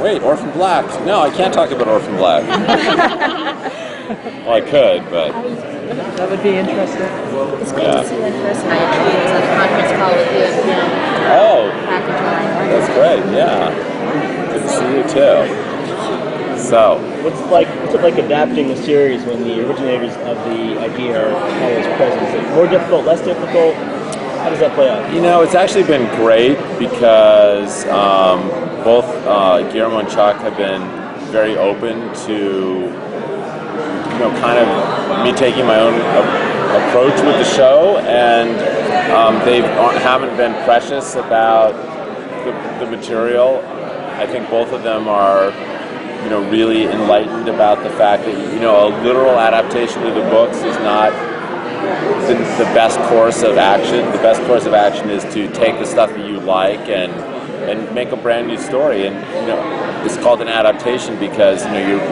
Wait, Orphan Black. No, I can't talk about Orphan Black. Well, I could, but... That would be interesting. It's great to see you in person. I experienced a conference call with you. Oh, that's great, yeah. Good to see you too. So, what's it like adapting the series when the originators of the idea are always present? Is it more difficult, less difficult? How does that play out? you know, it's actually been great because both Guillermo and Chuck have been very open to, kind of me taking my own approach with the show, and they haven't been precious about the material. I think both of them are, really enlightened about the fact that, a literal adaptation of the books is not the best course of action. The best course of action is to take the stuff that you like and make a brand new story. And, it's called an adaptation because,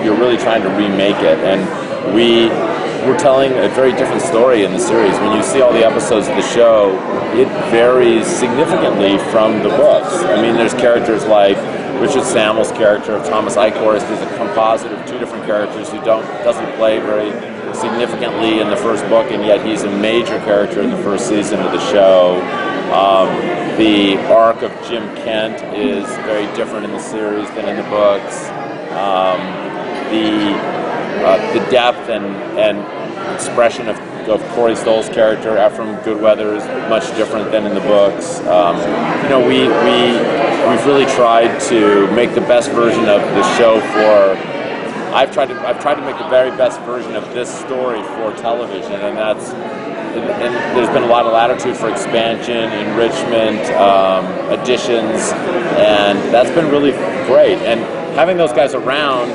you're really trying to remake it. And we're telling a very different story in the series. When you see all the episodes of the show, it varies significantly from the books. I mean, there's characters like Richard Samuel's character of Thomas Eichhorst is a composite of two different characters who doesn't play very significantly in the first book, and yet he's a major character in the first season of the show. The arc of Jim Kent is very different in the series than in the books. The depth and expression of Corey Stoll's character, Ephraim Goodweather, is much different than in the books. We've really tried to make the best version of the show I've tried to make the very best version of this story for television, and there's been a lot of latitude for expansion, enrichment, additions, and that's been really great. And having those guys around,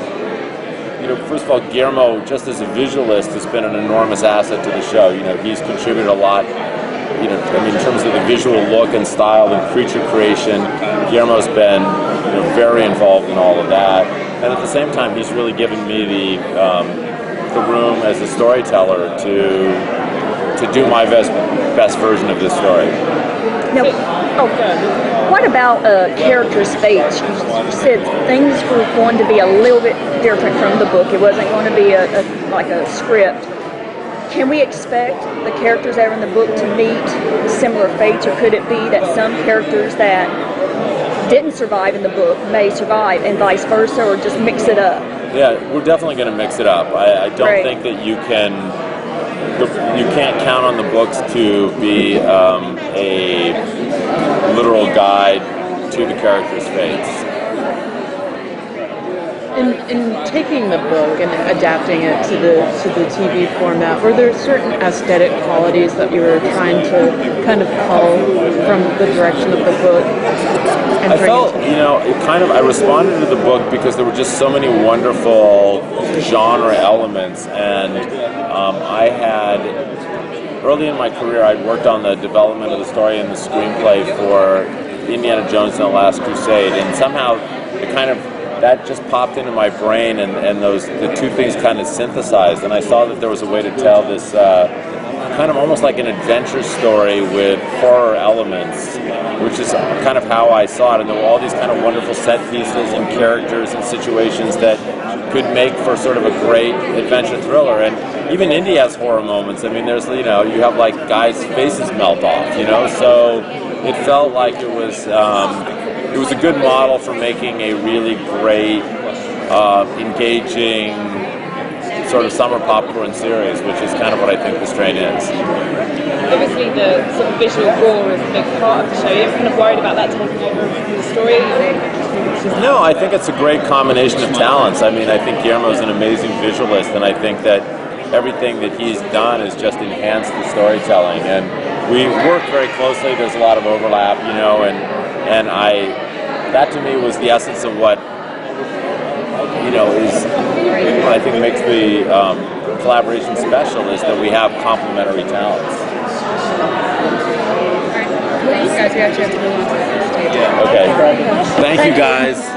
first of all, Guillermo, just as a visualist, has been an enormous asset to the show. He's contributed a lot. In terms of the visual look and style and creature creation, Guillermo's been, very involved in all of that. And at the same time, he's really given me the room as a storyteller to do my best version of this story. Now, what about characters' fates? You said things were going to be a little bit different from the book. It wasn't going to be like a script. Can we expect the characters that are in the book to meet similar fates, or could it be that some characters that didn't survive in the book may survive, and vice versa, or just mix it up? Yeah, we're definitely going to mix it up. I don't think that you can't count on the books to be a literal guide to the characters' fates. In taking the book and adapting it to the TV format, were there certain aesthetic qualities that you were trying to kind of pull from the direction of the book? I felt, I responded to the book because there were just so many wonderful genre elements, and I had, early in my career, I'd worked on the development of the story and the screenplay for Indiana Jones and the Last Crusade, and somehow that just popped into my brain, and the two things kind of synthesized, and I saw that there was a way to tell this kind of almost like an adventure story with horror elements, which is kind of how I saw it. And there were all these kind of wonderful set pieces and characters and situations that could make for sort of a great adventure thriller. And even Indy has horror moments. I mean, there's, you have like guys' faces melt off, so it felt like it was a good model for making a really great, engaging sort of summer popcorn series, which is kind of what I think The Strain is. Obviously, the sort of visual gore is a big part of the show. You're kind of worried about that taking over from the story? No, I think it's a great combination of talents. I mean, I think Guillermo's an amazing visualist, and I think that everything that he's done has just enhanced the storytelling. And we work very closely. There's a lot of overlap, and that to me was the essence of what I think makes the collaboration special, is that we have complementary talents. Thanks, guys. We actually have to move on to the stage. Okay. Thank you, guys.